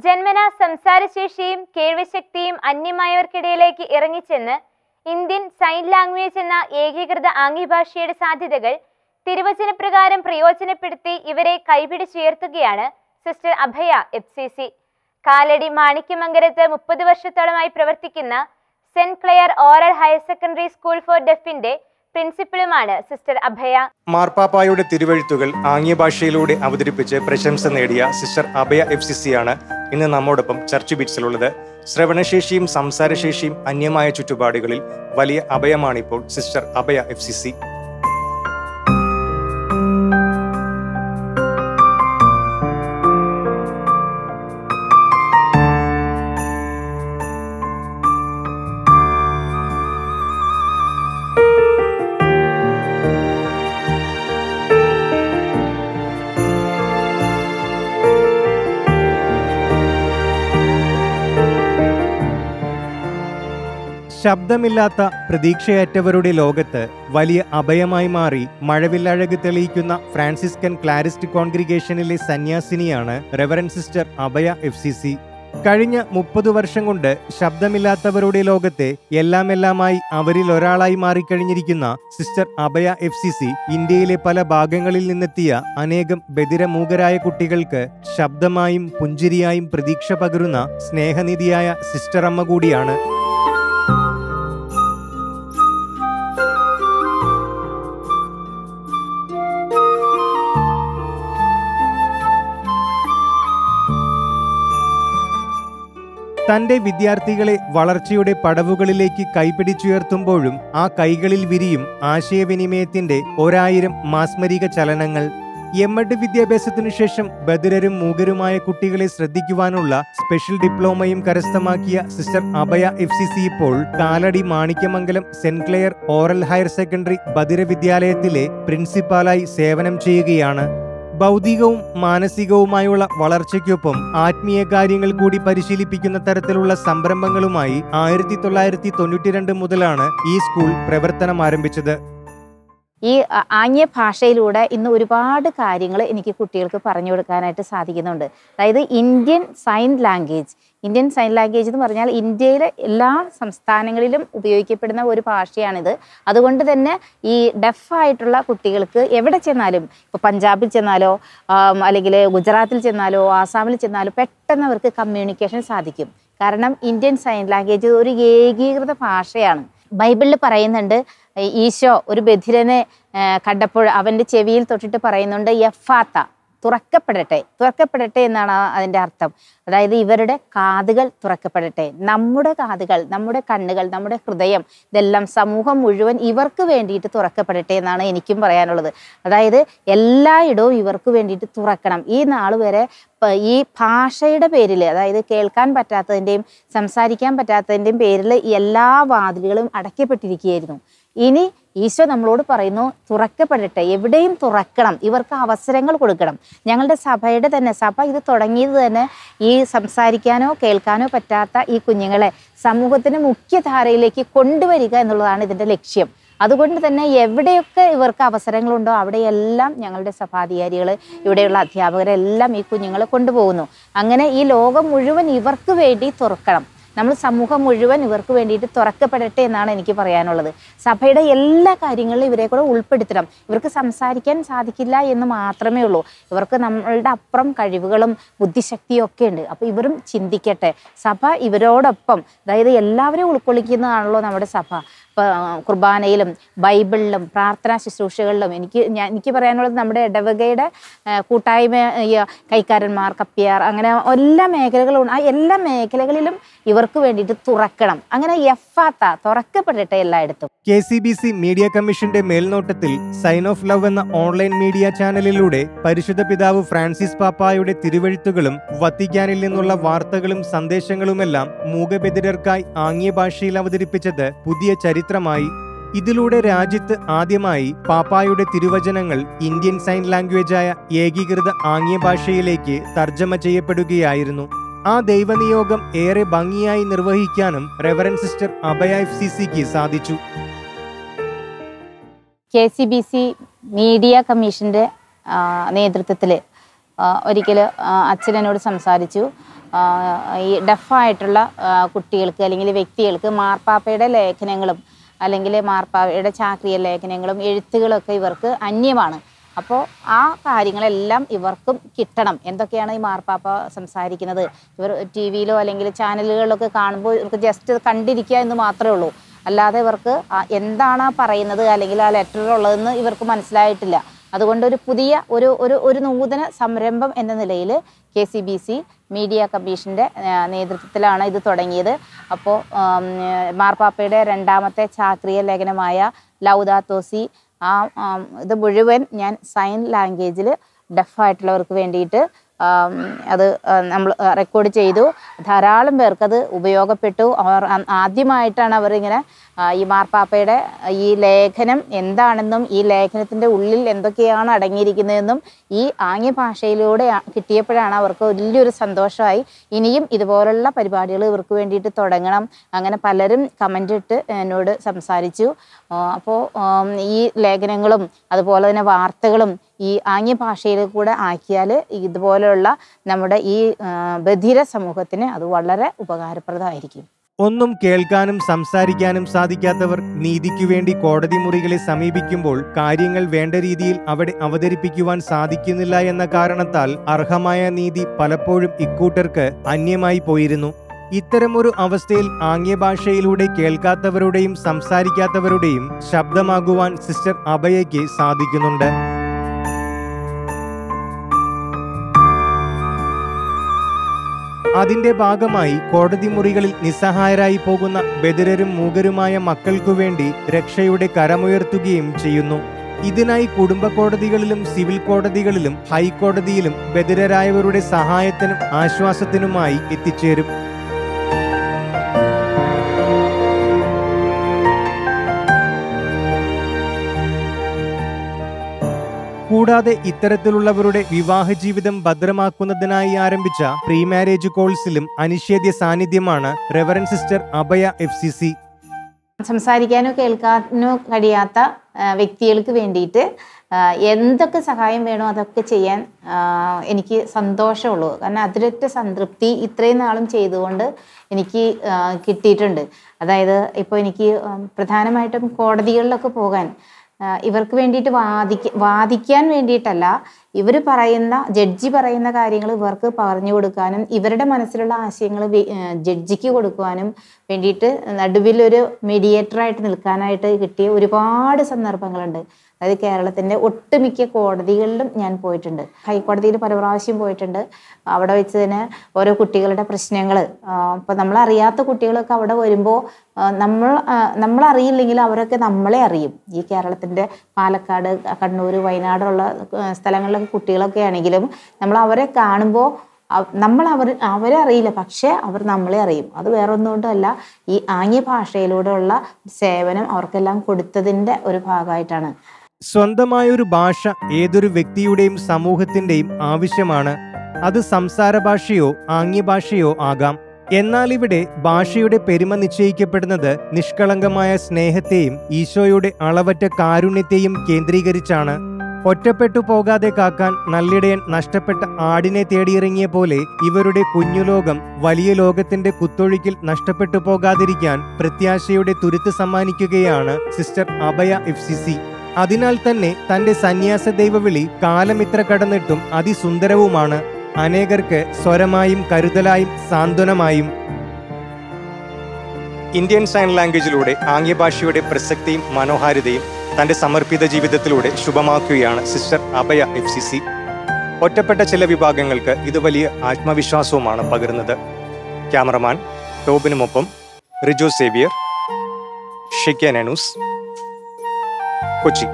ജന്മനാ സംസാരശേഷിയും കേൾവിശക്തിയും അന്യമായവർക്കിടയിലേക്ക് ഇറങ്ങിച്ചെന്ന് ഇന്ത്യൻ സൈൻ ലാംഗ്വേജ് എന്ന ഏകീകൃത ആംഗ്യഭാഷയുടെ സാധ്യതകൾ തിരുവചനപ്രകാരം പ്രയോജനപ്പെടുത്തി ഇവരെ കൈപിടിച്ചുയർത്തുകയാണ് സിസ്റ്റർ അഭയ FCC. കാലടി മാണിക്യമംഗലത്ത് 30 വർഷത്തോളമായി പ്രവർത്തിക്കുന്ന Saint Clare oral higher secondary school for ഡെഫിന്റെ പ്രിൻസിപ്പലുമാണ് സിസ്റ്റർ അഭയ. മാർപ്പാപ്പായുടെ തിരുവെഴുത്തുകൾ ആംഗ്യഭാഷയിലൂടെ അവതരിപ്പിച്ച് പ്രശംസ നേടിയ സിസ്റ്റർ അഭയ FCC ആണ് ഇന്ന് നമ്മോടൊപ്പം ചർച്ച് ബീറ്റ്സിലുള്ളത്. ശ്രവണശേഷിയും സംസാരശേഷിയും അന്യമായ ചുറ്റുപാടുകളിൽ വലിയ അഭയമാണിപ്പോൾ സിസ്റ്റർ അഭയ FCC. ശബ്ദമില്ലാത്ത പ്രതീക്ഷയറ്റവരുടെ ലോകത്ത് വലിയ അഭയമായി മാറി മഴവില്ലഴക് തെളിയിക്കുന്ന Franciscan Clarist കോൺഗ്രിഗേഷനിലെ സന്യാസിനിയാണ് Reverend sister Abhaya FCC. കഴിഞ്ഞ 30 വർഷം കൊണ്ട് ശബ്ദമില്ലാത്തവരുടെ ലോകത്തെ എല്ലാമായി അവരിൽ ഒരാളായി മാറിക്കഴിഞ്ഞിരിക്കുന്ന സിസ്റ്റർ അഭയ FCC ഇന്ത്യയിലെ പല ഭാഗങ്ങളിൽ നിന്നെത്തിയ അനേകം ബധിരമൂകരായ കുട്ടികൾക്ക് ശബ്ദമായും പുഞ്ചിരിയായും പ്രതീക്ഷ പകരുന്ന സ്നേഹനിധിയായ സിസ്റ്റർ അമ്മ കൂടിയാണ്. തന്റെ വിദ്യാർത്ഥികളെ വളർച്ചയുടെ പടവുകളിലേക്ക് കൈപിടിച്ചുയർത്തുമ്പോഴും ആ കൈകളിൽ വിരിയും ആശയവിനിമയത്തിന്റെ 1000 മാസ്മരിക ചലനങ്ങൾ. MEd വിദ്യാഭ്യാസത്തിനു ശേഷം ബധിരരും മൂകരുമായ കുട്ടികളെ ശ്രദ്ധിക്കുവാനുള്ള സ്പെഷ്യൽ ഡിപ്ലോമയും കരസ്ഥമാക്കിയ സിസ്റ്റർ അഭയ FCC ഇപ്പോൾ Kalady Manikyamangalam Saint Clare oral higher secondary ബധിര വിദ്യാലയത്തിലെ പ്രിൻസിപ്പാലായി സേവനം ചെയ്യുകയാണ്. ഭൗതികവും മാനസികവുമായുള്ള വളർച്ചയ്ക്കൊപ്പം ആത്മീയ കാര്യങ്ങൾ കൂടി പരിശീലിപ്പിക്കുന്ന തരത്തിലുള്ള സംരംഭങ്ങളുമായി 1992 മുതലാണ് ഈ സ്കൂൾ പ്രവർത്തനം ആരംഭിച്ചത്. ഈ ആംഗ്യ ഭാഷയിലൂടെ ഇന്ന് ഒരുപാട് കാര്യങ്ങൾ എനിക്ക് കുട്ടികൾക്ക് പറഞ്ഞു കൊടുക്കാനായിട്ട് സാധിക്കുന്നുണ്ട്. അതായത് ഇന്ത്യൻ സൈൻ ലാംഗ്വേജ് എന്ന് പറഞ്ഞാൽ ഇന്ത്യയിലെ എല്ലാ സംസ്ഥാനങ്ങളിലും ഉപയോഗിക്കപ്പെടുന്ന ഒരു ഭാഷയാണിത്. അതുകൊണ്ട് തന്നെ ഈ ഡെഫായിട്ടുള്ള കുട്ടികൾക്ക് എവിടെ ചെന്നാലും, ഇപ്പോൾ പഞ്ചാബിൽ ചെന്നാലോ അല്ലെങ്കിൽ ഗുജറാത്തിൽ ചെന്നാലോ ആസാമിൽ ചെന്നാലോ പെട്ടെന്ന് അവർക്ക് കമ്മ്യൂണിക്കേഷൻ സാധിക്കും. കാരണം ഇന്ത്യൻ സൈൻ ലാംഗ്വേജ് ഒരു ഏകീകൃത ഭാഷയാണ്. ബൈബിളിൽ പറയുന്നുണ്ട്, ഈശോ ഒരു ബധിരനെ കണ്ടപ്പോൾ അവൻ്റെ ചെവിയിൽ തൊട്ടിട്ട് പറയുന്നുണ്ട് എഫാത്ത, തുറക്കപ്പെടട്ടെ എന്നാണ് അതിൻ്റെ അർത്ഥം. അതായത് ഇവരുടെ കാതുകൾ തുറക്കപ്പെടട്ടെ. നമ്മുടെ കാതുകൾ, നമ്മുടെ കണ്ണുകൾ, നമ്മുടെ ഹൃദയം, ഇതെല്ലാം സമൂഹം മുഴുവൻ ഇവർക്ക് വേണ്ടിയിട്ട് തുറക്കപ്പെടട്ടെ എന്നാണ് എനിക്കും പറയാനുള്ളത്. അതായത് എല്ലായിടവും ഇവർക്ക് വേണ്ടിയിട്ട് തുറക്കണം. ഈ നാൾ വരെ ഈ ഭാഷയുടെ പേരിൽ, അതായത് കേൾക്കാൻ പറ്റാത്തതിൻ്റെയും സംസാരിക്കാൻ പറ്റാത്തതിൻ്റെയും പേരിൽ എല്ലാ വാതിലുകളും അടയ്ക്കപ്പെട്ടിരിക്കുകയായിരുന്നു. ഇനി ഈശോ നമ്മളോട് പറയുന്നു തുറക്കപ്പെടട്ടെ, എവിടെയും തുറക്കണം, ഇവർക്ക് അവസരങ്ങൾ കൊടുക്കണം. ഞങ്ങളുടെ സഭയുടെ തന്നെ സഭ ഇത് തുടങ്ങിയത് തന്നെ ഈ സംസാരിക്കാനോ കേൾക്കാനോ പറ്റാത്ത ഈ കുഞ്ഞുങ്ങളെ സമൂഹത്തിന് മുഖ്യധാരയിലേക്ക് കൊണ്ടുവരിക എന്നുള്ളതാണ് ഇതിൻ്റെ ലക്ഷ്യം. അതുകൊണ്ട് തന്നെ എവിടെയൊക്കെ ഇവർക്ക് അവസരങ്ങളുണ്ടോ അവിടെയെല്ലാം ഞങ്ങളുടെ സഭാധികാരികൾ, ഇവിടെയുള്ള അധ്യാപകരെല്ലാം ഈ കുഞ്ഞുങ്ങളെ കൊണ്ടുപോകുന്നു. അങ്ങനെ ഈ ലോകം മുഴുവൻ ഇവർക്ക് വേണ്ടി തുറക്കണം. നമ്മൾ സമൂഹം മുഴുവൻ ഇവർക്ക് വേണ്ടിയിട്ട് തുറക്കപ്പെടട്ടെ എന്നാണ് എനിക്ക് പറയാനുള്ളത്. സഭയുടെ എല്ലാ കാര്യങ്ങളിലും ഇവരെ കൂടെ ഉൾപ്പെടുത്തണം. ഇവർക്ക് സംസാരിക്കാൻ സാധിക്കില്ല എന്ന് മാത്രമേ ഉള്ളൂ. ഇവർക്ക് നമ്മളുടെ അപ്പുറം കഴിവുകളും ബുദ്ധിശക്തിയും ഒക്കെ ഉണ്ട്. അപ്പോൾ ഇവരും ചിന്തിക്കട്ടെ. സഭ ഇവരോടൊപ്പം, അതായത് എല്ലാവരെയും ഉൾക്കൊള്ളിക്കുന്നതാണല്ലോ നമ്മുടെ സഭ. കുർബാനയിലും ബൈബിളിലും പ്രാർത്ഥനാ ശുശ്രൂഷകളിലും എനിക്ക് പറയാനുള്ളത് നമ്മുടെ ഇടവകയുടെ കൂട്ടായ്മ, കൈക്കാരന്മാർ, കപ്പ്യാർ, അങ്ങനെ എല്ലാ മേഖലകളും, ആ എല്ലാ മേഖലകളിലും ഇവർക്ക് വേണ്ടിയിട്ട് തുറക്കണം. അങ്ങനെ എഫാത്ത, തുറക്കപ്പെടട്ടെ എല്ലായിടത്തും. KCBC മീഡിയ കമ്മീഷന്റെ മേൽനോട്ടത്തിൽ സൈൻ ഓഫ് ലവ് എന്ന ഓൺലൈൻ മീഡിയ ചാനലിലൂടെ പരിശുദ്ധ പിതാവ് ഫ്രാൻസിസ് പാപ്പായുടെ തിരുവെഴുത്തുകളും വത്തിക്കാനിൽ നിന്നുള്ള വാർത്തകളും സന്ദേശങ്ങളുമെല്ലാം മൂകബധിരർക്കായി ആംഗ്യഭാഷയിൽ അവതരിപ്പിച്ചത് പുതിയ ചരിത്രമായി. ഇതിലൂടെ രാജ്യത്ത് ആദ്യമായി പാപ്പായുടെ തിരുവചനങ്ങൾ ഇന്ത്യൻ സൈൻ ലാംഗ്വേജായ ഏകീകൃത ആംഗ്യഭാഷയിലേക്ക് തർജ്ജമ ചെയ്യപ്പെടുകയായിരുന്നു. ആ ദൈവനിയോഗം ഏറെ ഭംഗിയായി നിർവഹിക്കാനും റെവറൻഡ് സിസ്റ്റർ അഭയ FCCക്ക് സാധിച്ചു. KCBC മീഡിയ കമ്മീഷന്റെ നേതൃത്വത്തിൽ ഒരിക്കൽ അച്ഛനോട് സംസാരിച്ചു. ഈ ഡെഫായിട്ടുള്ള കുട്ടികൾക്ക് അല്ലെങ്കിൽ വ്യക്തികൾക്ക് മാർപ്പാപ്പയുടെ ലേഖനങ്ങളും അല്ലെങ്കിൽ മാർപ്പാപ്പയുടെ ചാക്രിക ലേഖനങ്ങളും എഴുത്തുകളൊക്കെ ഇവർക്ക് അന്യമാണ്. അപ്പോൾ ആ കാര്യങ്ങളെല്ലാം ഇവർക്കും കിട്ടണം. എന്തൊക്കെയാണ് ഈ മാർപ്പാപ്പ സംസാരിക്കുന്നത്, ഇവർ ടി വിയിലോ അല്ലെങ്കിൽ ചാനലുകളിലൊക്കെ കാണുമ്പോൾ ഇവർക്ക് ജസ്റ്റ് കണ്ടിരിക്കുക എന്ന് മാത്രമേ ഉള്ളൂ. അല്ലാതെ ഇവർക്ക് എന്താണ് പറയുന്നത് അല്ലെങ്കിൽ ആ ലെറ്ററിലുള്ളതെന്ന് ഇവർക്ക് മനസ്സിലായിട്ടില്ല. അതുകൊണ്ട് ഒരു പുതിയ ഒരു നൂതന സംരംഭം എന്ന നിലയിൽ KCBC മീഡിയ കമ്മീഷൻ്റെ നേതൃത്വത്തിലാണ് ഇത് തുടങ്ങിയത്. അപ്പോൾ മാർപ്പാപ്പയുടെ രണ്ടാമത്തെ ചാക്രിക ലേഖനമായ ലൗദാത്തോ സി ഇത് മുഴുവൻ ഞാൻ സൈൻ ലാംഗ്വേജിൽ ഡെഫായിട്ടുള്ളവർക്ക് വേണ്ടിയിട്ട് അത് നമ്മൾ റെക്കോർഡ് ചെയ്തു. ധാരാളം പേർക്കത് ഉപയോഗപ്പെട്ടു. അവർ ആദ്യമായിട്ടാണ് അവരിങ്ങനെ ഈ മാർപ്പാപ്പയുടെ ഈ ലേഖനം എന്താണെന്നും ഈ ലേഖനത്തിൻ്റെ ഉള്ളിൽ എന്തൊക്കെയാണ് അടങ്ങിയിരിക്കുന്നതെന്നും ഈ ആംഗ്യ ഭാഷയിലൂടെ കിട്ടിയപ്പോഴാണ് അവർക്ക് വലിയൊരു സന്തോഷമായി. ഇനിയും ഇതുപോലുള്ള പരിപാടികൾ ഇവർക്ക് വേണ്ടിയിട്ട് തുടങ്ങണം. അങ്ങനെ പലരും കമൻ്റ് ഇട്ട് എന്നോട് സംസാരിച്ചു. അപ്പോൾ ഈ ലേഖനങ്ങളും അതുപോലെ തന്നെ വാർത്തകളും ഈ ആംഗ്യ ഭാഷയിൽ കൂടെ ആക്കിയാൽ ഇതുപോലെയുള്ള നമ്മുടെ ഈ ബധിര സമൂഹത്തിന് അത് വളരെ ഉപകാരപ്രദമായിരിക്കും. ഒന്നും കേൾക്കാനും സംസാരിക്കാനും സാധിക്കാത്തവർ നീതിക്കു വേണ്ടി കോടതി മുറികളെ സമീപിക്കുമ്പോൾ കാര്യങ്ങൾ വേണ്ട രീതിയിൽ അവിടെ അവതരിപ്പിക്കുവാൻ സാധിക്കുന്നില്ല എന്ന കാരണത്താൽ അർഹമായ നീതി പലപ്പോഴും ഇക്കൂട്ടർക്ക് അന്യമായി പോയിരുന്നു. ഇത്തരമൊരു അവസ്ഥയിൽ ആംഗ്യഭാഷയിലൂടെ കേൾക്കാത്തവരുടെയും സംസാരിക്കാത്തവരുടെയും ശബ്ദമാകുവാൻ സിസ്റ്റർ അഭയയ്ക്ക് സാധിക്കുന്നുണ്ട്. അതിന്റെ ഭാഗമായി കോടതി മുറികളിൽ നിസ്സഹായരായി പോകുന്ന ബധിരരും മൂകരുമായ മക്കൾക്കു വേണ്ടി രക്ഷയുടെ കരമുയർത്തുകയും ചെയ്യുന്നു. ഇതിനായി കുടുംബ കോടതികളിലും സിവിൽ കോടതികളിലും ഹൈക്കോടതിയിലും ബധിരരായവരുടെ സഹായത്തിനും ആശ്വാസത്തിനുമായി എത്തിച്ചേരും. കൂടാതെ ഇത്തരത്തിലുള്ളവരുടെ വിവാഹ ജീവിതം ഭദ്രമാക്കുന്നതിനായി ആരംഭിച്ച പ്രീ മാരേജ് കോഴ്സിലും അനിഷേധ്യ സാന്നിധ്യമാണ് റെവറൻഡ് സിസ്റ്റർ അഭയ FCC. സംസാരിക്കാനോ കേൾക്കാനോ കഴിയാത്ത വ്യക്തികൾക്ക് വേണ്ടിയിട്ട് എന്തൊക്കെ സഹായം വേണോ അതൊക്കെ ചെയ്യാൻ എനിക്ക് സന്തോഷമുള്ളൂ. കാരണം അതിരൊറ്റ സംതൃപ്തി ഇത്രയും നാളും ചെയ്തുകൊണ്ട് എനിക്ക് കിട്ടിയിട്ടുണ്ട്. അതായത് ഇപ്പോൾ എനിക്ക് പ്രധാനമായിട്ടും കോടതികളിലൊക്കെ പോകാൻ ഇവർക്ക് വേണ്ടിയിട്ട് വാദിക്കാൻ വേണ്ടിയിട്ടല്ല, ഇവർ പറയുന്ന ജഡ്ജി പറയുന്ന കാര്യങ്ങൾ ഇവർക്ക് പറഞ്ഞു കൊടുക്കാനും ഇവരുടെ മനസ്സിലുള്ള ആശയങ്ങൾ ജഡ്ജിക്ക് കൊടുക്കുവാനും വേണ്ടിയിട്ട് നടുവിലൊരു മീഡിയേറ്ററായിട്ട് നിൽക്കാനായിട്ട് കിട്ടിയ ഒരുപാട് സന്ദർഭങ്ങളുണ്ട്. അതായത് കേരളത്തിൻ്റെ ഒട്ടുമിക്ക കോടതികളിലും ഞാൻ പോയിട്ടുണ്ട്. ഹൈക്കോടതിയിൽ പല പ്രാവശ്യം പോയിട്ടുണ്ട്. അവിടെ വെച്ച് തന്നെ ഓരോ കുട്ടികളുടെ പ്രശ്നങ്ങൾ ഇപ്പോൾ നമ്മളറിയാത്ത കുട്ടികളൊക്കെ അവിടെ വരുമ്പോൾ നമ്മളറിയില്ലെങ്കിൽ അവരൊക്കെ നമ്മളെ അറിയും. ഈ കേരളത്തിൻ്റെ പാലക്കാട്, കണ്ണൂർ, വയനാടുള്ള സ്ഥലങ്ങളിലൊക്കെ കുട്ടികളൊക്കെ ആണെങ്കിലും നമ്മൾ അവരെ കാണുമ്പോൾ അവരെ അറിയില്ല, പക്ഷേ അവർ നമ്മളെ അറിയും. അത് വേറെ ഒന്നുകൊണ്ടല്ല, ഈ ആംഗ്യ ഭാഷയിലൂടെയുള്ള സേവനം അവർക്കെല്ലാം കൊടുത്തതിൻ്റെ ഒരു ഭാഗമായിട്ടാണ്. സ്വന്തമായൊരു ഭാഷ ഏതൊരു വ്യക്തിയുടെയും സമൂഹത്തിന്റെയും ആവശ്യമാണ്. അത് സംസാര ഭാഷയോ ആംഗ്യഭാഷയോ ആകാം. എന്നാൽ ഇവിടെ ഭാഷയുടെ പെരുമ നിശ്ചയിക്കപ്പെടുന്നത് നിഷ്കളങ്കമായ സ്നേഹത്തെയും ഈശോയുടെ അളവറ്റ കാരുണ്യത്തെയും കേന്ദ്രീകരിച്ചാണ്. ഒറ്റപ്പെട്ടു പോകാതെ കാക്കാൻ നല്ലിടയൻ നഷ്ടപ്പെട്ട ആടിനെ തേടിയിറങ്ങിയ പോലെ ഇവരുടെ കുഞ്ഞുലോകം വലിയ ലോകത്തിന്റെ കുത്തൊഴുക്കിൽ നഷ്ടപ്പെട്ടു പോകാതിരിക്കാൻ പ്രത്യാശയുടെ തുരുത്ത് സമ്മാനിക്കുകയാണ് സിസ്റ്റർ അഭയ FCC. അതിനാൽ തന്നെ തന്റെ സന്യാസ ദൈവവിളി കാലമിത്ര കടന്നിട്ടും അതിസുന്ദരവുമാണ്. അനേകർക്ക് സ്വരമായും കരുതലായും സാന്ത്വനമായും. ഇന്ത്യൻ സൈൻ ലാംഗ്വേജിലൂടെ ആംഗ്യഭാഷയുടെ പ്രസക്തിയും മനോഹാരിതയും തന്റെ സമർപ്പിത ജീവിതത്തിലൂടെ ശുഭമാക്കുകയാണ് സിസ്റ്റർ അഭയ FCC. ഒറ്റപ്പെട്ട ചില വിഭാഗങ്ങൾക്ക് ഇത് വലിയ ആത്മവിശ്വാസവുമാണ് പകരുന്നത്. ക്യാമറമാൻ ടോബിനുമൊപ്പം റിജോ സേവിയർ, ഷിക്യാനൂസ്, കൊച്ചി.